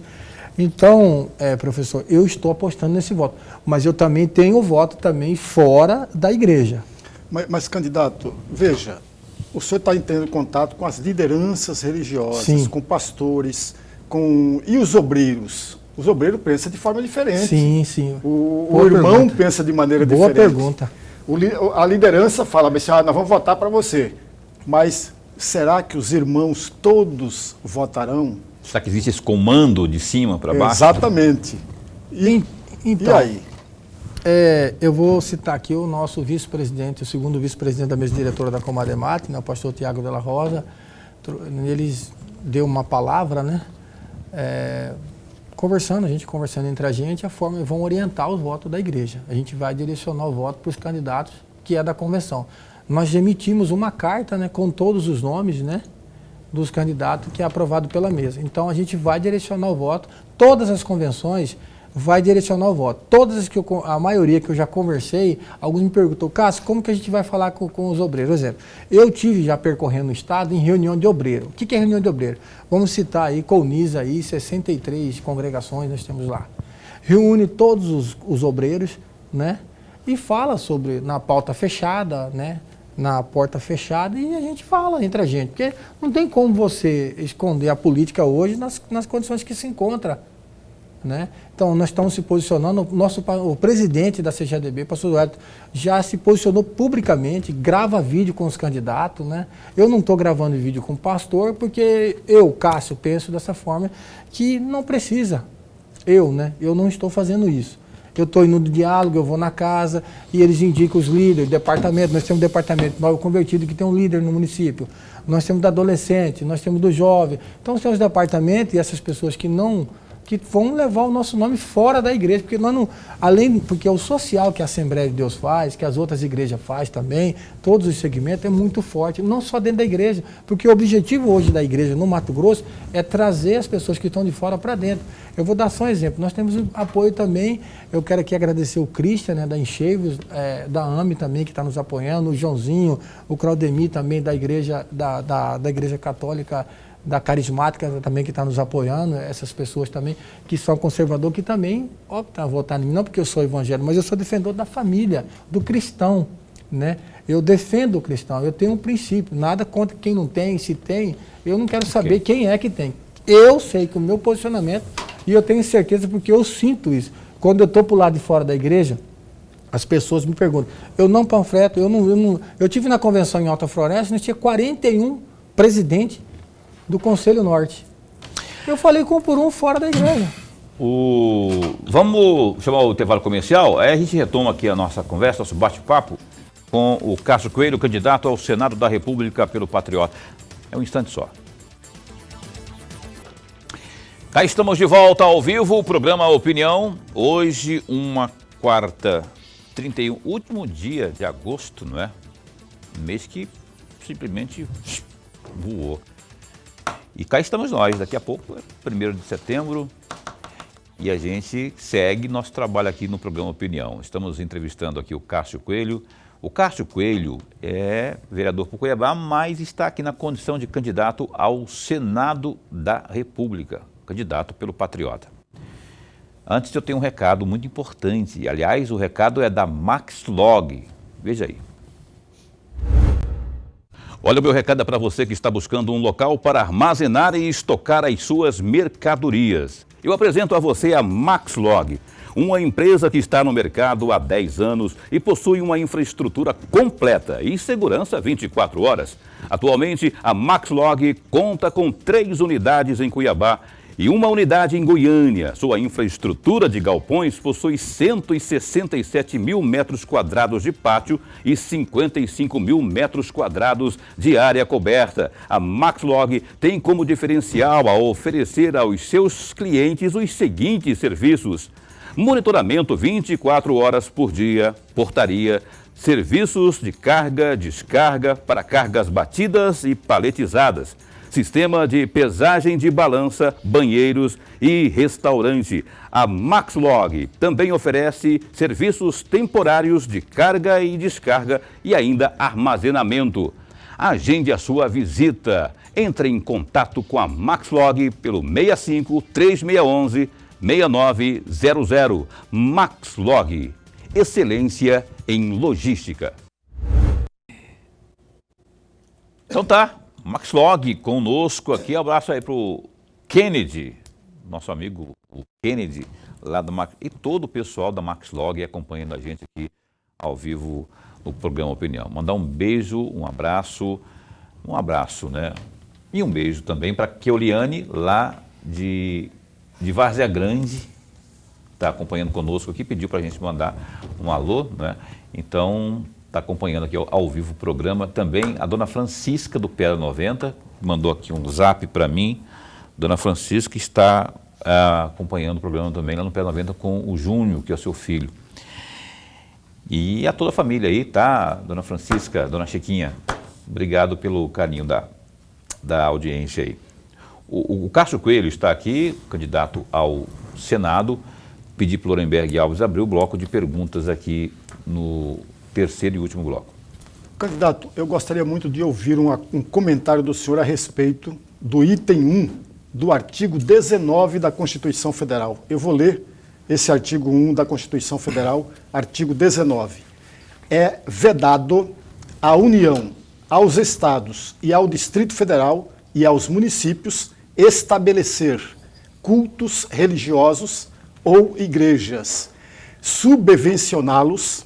Então, professor, eu estou apostando nesse voto, mas eu também tenho voto também fora da igreja. Mas candidato, veja, o senhor está tendo contato com as lideranças religiosas, Sim. com pastores, e os obreiros? Os obreiros pensam de forma diferente. Sim, sim. O irmão pergunta. pensa de maneira Boa diferente. pergunta. A liderança fala, mas nós vamos votar para você. Mas será que os irmãos todos votarão? Será que existe esse comando de cima para baixo? Exatamente. Então, e aí? Eu vou citar aqui o nosso vice-presidente, o segundo vice-presidente da mesa diretora da Comademarte, né, o pastor Tiago Della Rosa. Eles deu uma palavra, né? A gente conversando entre a gente, vão orientar os votos da igreja. A gente vai direcionar o voto para os candidatos que é da convenção. Nós emitimos uma carta, né, com todos os nomes, né, dos candidatos que é aprovado pela mesa. Então a gente vai direcionar o voto, todas as convenções vai direcionar o voto. Todas as a maioria que eu já conversei, alguns me perguntou, Cássio, como que a gente vai falar com os obreiros? Por exemplo, eu tive já percorrendo o estado em reunião de obreiro. O que é reunião de obreiro? Vamos citar aí, Colniza aí, 63 congregações nós temos lá. Reúne todos os obreiros, né? E fala sobre, na pauta fechada, né? Na porta fechada, e a gente fala entre a gente. Porque não tem como você esconder a política hoje nas condições que se encontra. Né? Então, nós estamos se posicionando, o presidente da CGADB, pastor Eduardo, já se posicionou publicamente, grava vídeo com os candidatos. Né? Eu não estou gravando vídeo com o pastor, porque eu, Cássio, penso dessa forma, que não precisa. Eu não estou fazendo isso. Eu estou indo no diálogo, eu vou na casa e eles indicam os líderes, departamento. Nós temos um departamento novo convertido que tem um líder no município. Nós temos do adolescente, nós temos do jovem. Então, nós temos departamento e essas pessoas que vão levar o nosso nome fora da igreja, porque nós não, porque o social que a Assembleia de Deus faz, que as outras igrejas fazem também, todos os segmentos, é muito forte, não só dentro da igreja, porque o objetivo hoje da igreja no Mato Grosso é trazer as pessoas que estão de fora para dentro. Eu vou dar só um exemplo, nós temos apoio também, eu quero aqui agradecer o Christian, né, da Encheios, da AME também, que está nos apoiando, o Joãozinho, o Claudemir também da igreja, da igreja católica, da carismática também que está nos apoiando, essas pessoas também que são conservadores, que também optam a votar em mim, não porque eu sou evangélico, mas eu sou defensor da família, do cristão, né? Eu defendo o cristão, eu tenho um princípio, nada contra quem não tem, se tem, eu não quero saber quem é que tem. Eu sei que o meu posicionamento, e eu tenho certeza porque eu sinto isso, quando eu estou para o lado de fora da igreja, as pessoas me perguntam, eu não panfleto, eu tive na convenção em Alta Floresta, nós tinha 41 presidentes do Conselho Norte. Eu falei com um por um fora da igreja. Vamos chamar o intervalo comercial, aí a gente retoma aqui a nossa conversa, nosso bate-papo com o Cássio Coelho, candidato ao Senado da República pelo Patriota. É um instante só. Cá estamos de volta ao vivo, o programa Opinião. Hoje, uma quarta, 31, último dia de agosto, não é? Mês que simplesmente voou. E cá estamos nós, daqui a pouco, 1º de setembro, e a gente segue nosso trabalho aqui no programa Opinião. Estamos entrevistando aqui o Cássio Coelho. O Cássio Coelho é vereador por Cuiabá, mas está aqui na condição de candidato ao Senado da República, candidato pelo Patriota. Antes eu tenho um recado muito importante, aliás, o recado é da Maxlog. Veja aí. Olha, o meu recado é para você que está buscando um local para armazenar e estocar as suas mercadorias. Eu apresento a você a Maxlog, uma empresa que está no mercado há 10 anos e possui uma infraestrutura completa e segurança 24 horas. Atualmente, a Maxlog conta com 3 unidades em Cuiabá e uma unidade em Goiânia. Sua infraestrutura de galpões possui 167 mil metros quadrados de pátio e 55 mil metros quadrados de área coberta. A Maxlog tem como diferencial a oferecer aos seus clientes os seguintes serviços: monitoramento 24 horas por dia, portaria, serviços de carga, descarga para cargas batidas e paletizadas, sistema de pesagem de balança, banheiros e restaurante. A Maxlog também oferece serviços temporários de carga e descarga e ainda armazenamento. Agende a sua visita. Entre em contato com a Maxlog pelo 65 3611 6900. Maxlog, excelência em logística. Então tá. Maxlog conosco aqui, abraço aí pro Kennedy, nosso amigo o Kennedy, lá do Max, e todo o pessoal da Maxlog acompanhando a gente aqui ao vivo no programa Opinião. Mandar um beijo, um abraço, né? E um beijo também para Keoliane, lá de Várzea Grande, está acompanhando conosco aqui, pediu para a gente mandar um alô, né? Então, está acompanhando aqui ao vivo o programa. Também a dona Francisca do Pedra 90, mandou aqui um zap para mim. Dona Francisca está acompanhando o programa também lá no Pedra 90 com o Júnior, que é o seu filho. E a toda a família aí, tá? Dona Francisca, dona Chiquinha, obrigado pelo carinho da audiência aí. O Cássio Coelho está aqui, candidato ao Senado. Pedi para o Lorenberg Alves abrir o bloco de perguntas aqui no terceiro e último bloco. Candidato, eu gostaria muito de ouvir um comentário do senhor a respeito do item 1 do artigo 19 da Constituição Federal. Eu vou ler esse artigo 1 da Constituição Federal, artigo 19. É vedado à União, aos estados e ao Distrito Federal e aos municípios estabelecer cultos religiosos ou igrejas, subvencioná-los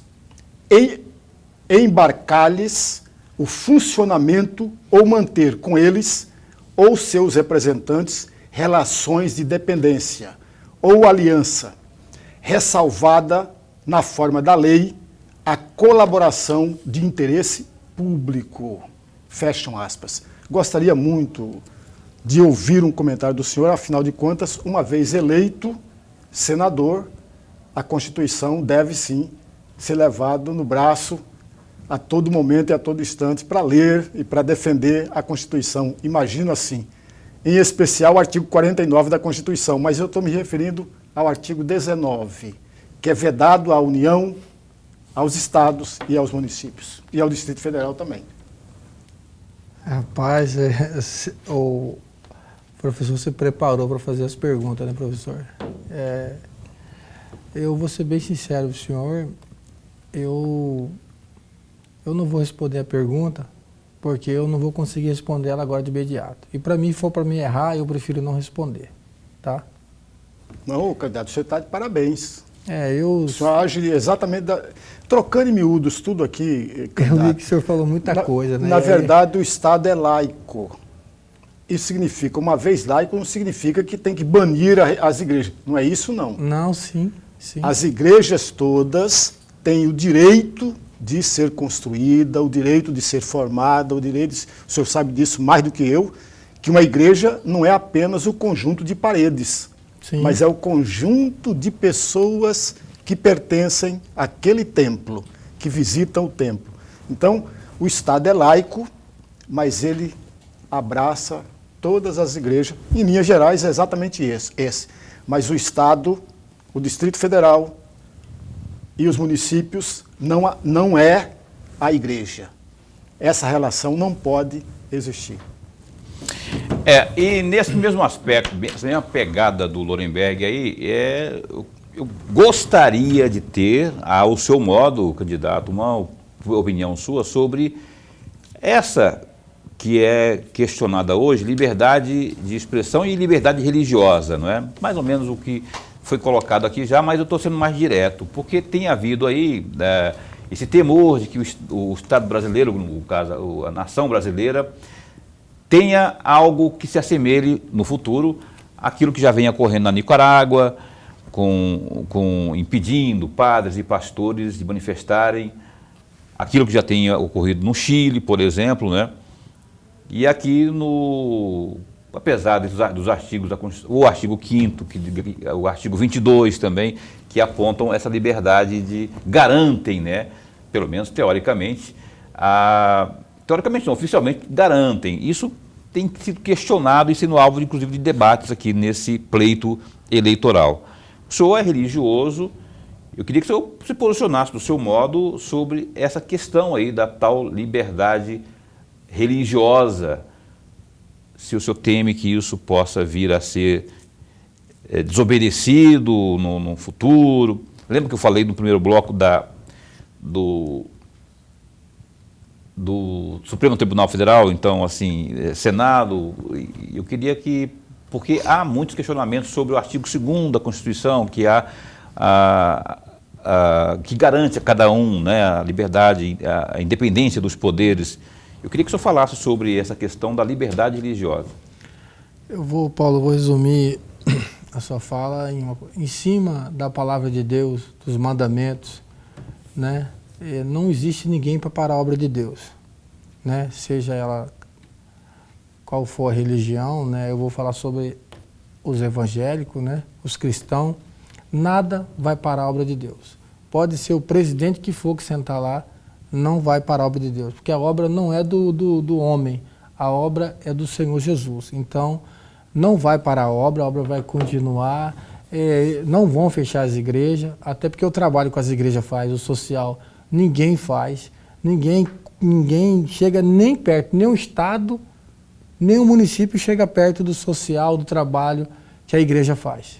e embarcar-lhes o funcionamento ou manter com eles ou seus representantes relações de dependência ou aliança, ressalvada na forma da lei a colaboração de interesse público. Fecham aspas. Gostaria muito de ouvir um comentário do senhor, afinal de contas, uma vez eleito senador, a Constituição deve sim ser levado no braço a todo momento e a todo instante para ler e para defender a Constituição. Imagino assim, em especial o artigo 49 da Constituição, mas eu estou me referindo ao artigo 19, que é vedado à União, aos estados e aos municípios, e ao Distrito Federal também. Rapaz, o professor se preparou para fazer as perguntas, né, professor? Eu vou ser bem sincero com o senhor, eu não vou responder a pergunta, porque eu não vou conseguir responder ela agora de imediato. E para mim, se for para mim errar, eu prefiro não responder, tá? Não, candidato, você está de parabéns. O senhor age exatamente, trocando em miúdos tudo aqui, candidato. Eu vi que o senhor falou muita coisa, né? Na verdade, o Estado é laico. Isso significa, uma vez laico, não significa que tem que banir as igrejas. Não é isso, não. Não, sim. As igrejas todas têm o direito de ser construída, o direito de ser formada, o senhor sabe disso mais do que eu, que uma igreja não é apenas o conjunto de paredes, sim, mas é o conjunto de pessoas que pertencem àquele templo, que visitam o templo. Então, o Estado é laico, mas ele abraça todas as igrejas. Em linhas gerais, é exatamente esse. Mas o Estado, o Distrito Federal e os municípios não é a igreja. Essa relação não pode existir. E nesse mesmo aspecto, essa mesma pegada do Lorenberg aí, eu gostaria de ter, ao seu modo, candidato, uma opinião sua sobre essa que é questionada hoje, liberdade de expressão e liberdade religiosa, não é? Mais ou menos o que foi colocado aqui já, mas eu estou sendo mais direto, porque tem havido aí esse temor de que o Estado brasileiro, no caso a nação brasileira, tenha algo que se assemelhe no futuro àquilo que já vem ocorrendo na Nicarágua, impedindo padres e pastores de manifestarem, aquilo que já tenha ocorrido no Chile, por exemplo, né? E aqui apesar dos artigos da Constituição, o artigo 5º, o artigo 22 também, que apontam essa liberdade garantem, né, pelo menos teoricamente, teoricamente não, oficialmente garantem. Isso tem sido questionado e sendo alvo, inclusive, de debates aqui nesse pleito eleitoral. O senhor é religioso, eu queria que o senhor se posicionasse do seu modo sobre essa questão aí da tal liberdade religiosa, se o senhor teme que isso possa vir a ser desobedecido no futuro. Lembra que eu falei no primeiro bloco do Supremo Tribunal Federal, então, assim, Senado, eu queria porque há muitos questionamentos sobre o artigo 2º da Constituição, que que garante a cada um, né, a liberdade, a independência dos poderes. Eu queria que o senhor falasse sobre essa questão da liberdade religiosa. Paulo, vou resumir a sua fala em cima da palavra de Deus, dos mandamentos, né? Não existe ninguém para parar a obra de Deus, né? Seja ela qual for a religião, né? Eu vou falar sobre os evangélicos, né? Os cristãos. Nada vai parar a obra de Deus. Pode ser o presidente que for que sentar lá, não vai parar a obra de Deus, porque a obra não é do homem, A obra é do Senhor Jesus. Então, não vai parar a obra vai continuar. Não vão fechar as igrejas, até porque o trabalho que as igrejas fazem, o social, ninguém faz. Ninguém chega nem perto, nem o Estado, nem o município chega perto do social, do trabalho que a igreja faz.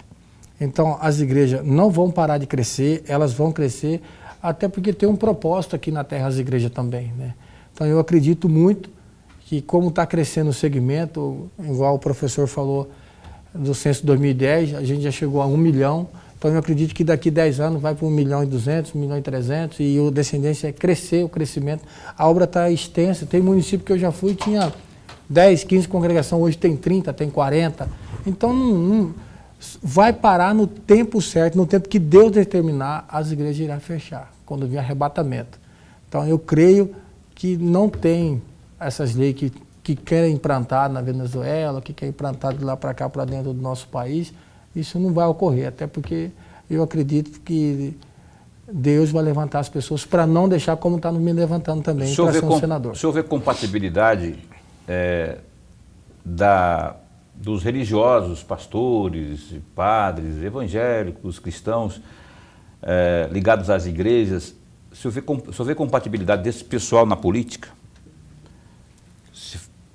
Então, as igrejas não vão parar de crescer, elas vão crescer, até porque tem um propósito aqui na terra, as igrejas também, né? Então, eu acredito muito que, como está crescendo o segmento, igual o professor falou, do censo 2010, a gente já chegou a 1 milhão, então eu acredito que daqui 10 anos vai para 1.200.000, 1.300.000, e a descendência é crescer, o crescimento. A obra está extensa, tem município que eu já fui, tinha 10, 15 congregações, hoje tem 30, tem 40. Então não vai parar no tempo certo, no tempo que Deus determinar, as igrejas irão fechar, quando vir arrebatamento. Então eu creio que não tem essas leis que querem implantar na Venezuela, que querem implantar de lá para cá, para dentro do nosso país, isso não vai ocorrer, até porque eu acredito que Deus vai levantar as pessoas para não deixar como está me levantando também para ser um senador. O senhor vê compatibilidade dos religiosos, pastores, padres, evangélicos, cristãos, ligados às igrejas, o senhor vê compatibilidade desse pessoal na política?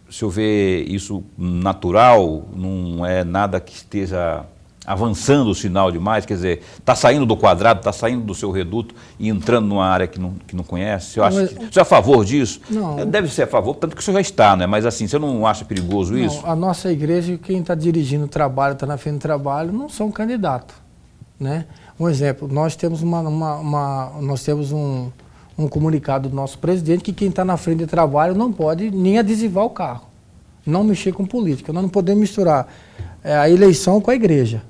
Se eu ver isso natural, não é nada que esteja avançando o sinal demais, quer dizer, está saindo do quadrado, está saindo do seu reduto e entrando numa área que não conhece. Eu acho que o senhor é a favor disso? Não. Deve ser a favor, tanto que o senhor já está, né? Mas assim, você não acha perigoso isso? Não, a nossa igreja, quem está dirigindo o trabalho, está na frente do trabalho, não são candidatos, né? Um exemplo, nós temos um comunicado do nosso presidente que quem está na frente de trabalho não pode nem adesivar o carro, não mexer com política. Nós não podemos misturar a eleição com a igreja.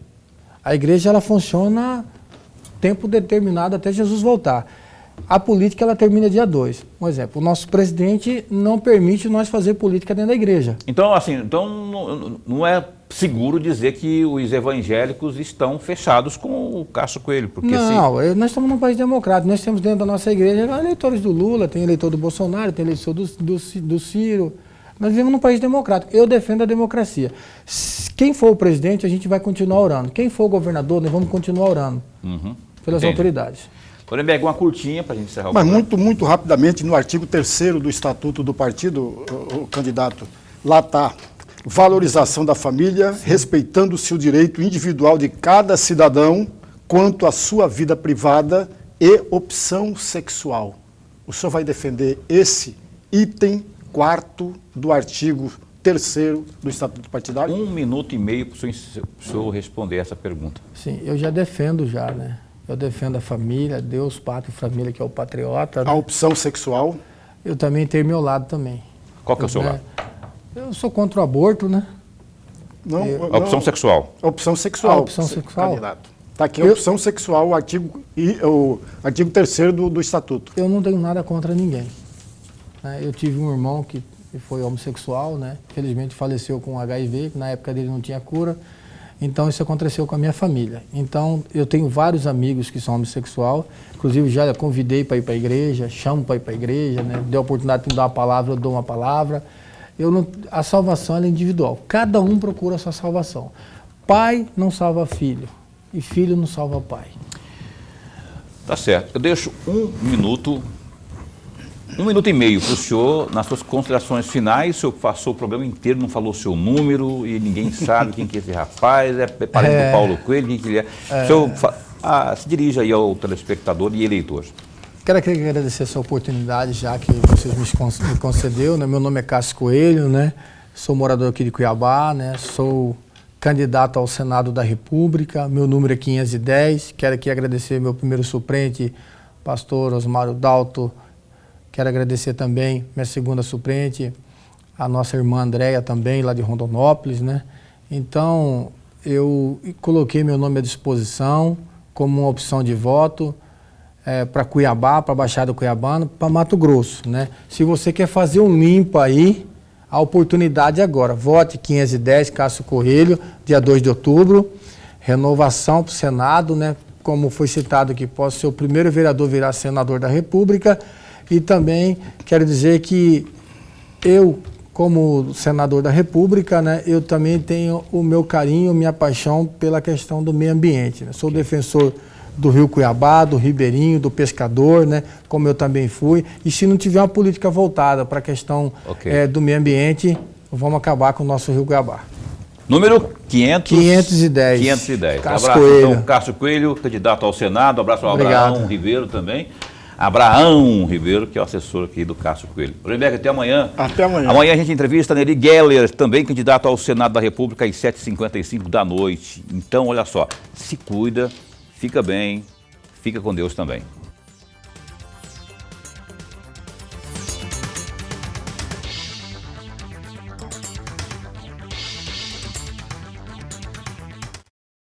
A igreja ela funciona tempo determinado até Jesus voltar. A política ela termina dia 2. Um exemplo, o nosso presidente não permite nós fazer política dentro da igreja. Então, assim, não é seguro dizer que os evangélicos estão fechados com o Cássio Coelho, porque não, nós estamos num país democrático, nós temos dentro da nossa igreja eleitores do Lula, tem eleitor do Bolsonaro, tem eleitor do Ciro. Nós vivemos num país democrático. Eu defendo a democracia. Quem for o presidente, a gente vai continuar orando. Quem for o governador, nós vamos continuar orando pelas autoridades. Porém, uma curtinha para a gente encerrar o Mas programa. muito rapidamente, no artigo 3º do Estatuto do Partido, o candidato, lá está, valorização da família, respeitando-se o direito individual de cada cidadão quanto à sua vida privada e opção sexual. O senhor vai defender esse item 4º do artigo 3º do Estatuto Partidário? 1 minuto e meio para o senhor responder essa pergunta. Sim, eu já defendo né? Eu defendo a família, Deus, pátria e família, que é o patriota. A opção sexual? Eu também tenho meu lado também. Qual que é o seu lado? Eu sou contra o aborto, né? A opção sexual. A opção sexual. A opção sexual? Candidato. Está aqui a opção sexual, o artigo 3º do Estatuto. Eu não tenho nada contra ninguém. Eu tive um irmão que foi homossexual, né? Felizmente faleceu com HIV, que na época dele não tinha cura. Então isso aconteceu com a minha família. Então eu tenho vários amigos que são homossexuais, inclusive já convidei para ir para a igreja, chamo para ir para a igreja, né? Deu a oportunidade de me dar uma palavra, eu dou uma palavra. A salvação ela é individual, cada um procura a sua salvação. Pai não salva filho e filho não salva pai. Tá certo, eu deixo 1 minuto 1 minuto e meio para o senhor, nas suas considerações finais. O senhor passou o programa inteiro, não falou o seu número e ninguém sabe quem que é esse rapaz, é parente do Paulo Coelho, quem que ele é. O senhor se dirige aí ao telespectador e eleitor. Quero agradecer essa oportunidade, já que vocês me concedeu, né? Meu nome é Cássio Coelho, né? Sou morador aqui de Cuiabá, né? Sou candidato ao Senado da República, meu número é 510. Quero aqui agradecer meu primeiro suplente, pastor Osmário Dalto. Quero agradecer também minha segunda suplente, a nossa irmã Andréia também, lá de Rondonópolis, né? Então, eu coloquei meu nome à disposição como uma opção de voto para Cuiabá, para a Baixada Cuiabana, para Mato Grosso, né? Se você quer fazer um limpo aí, a oportunidade é agora. Vote 510, Cássio Coelho, dia 2 de outubro. Renovação para o Senado, né? Como foi citado aqui, posso ser o primeiro vereador virar senador da República. E também quero dizer que eu como senador da República, né, eu também tenho o meu carinho, minha paixão pela questão do meio ambiente, né? Sou defensor do Rio Cuiabá, do ribeirinho, do pescador, né, como eu também fui. E se não tiver uma política voltada para a questão do meio ambiente, vamos acabar com o nosso Rio Cuiabá. Número 510. 510. Cássio Coelho. Então, Cássio Coelho, candidato ao Senado. Abraço ao Abraão Ribeiro também. Abraão Ribeiro, que é o assessor aqui do Cássio Coelho. Rosenberg, até amanhã. Até amanhã. Amanhã a gente entrevista Nery Geller, também candidato ao Senado da República, às 7h55 da noite. Então, olha só, se cuida, fica bem, fica com Deus também.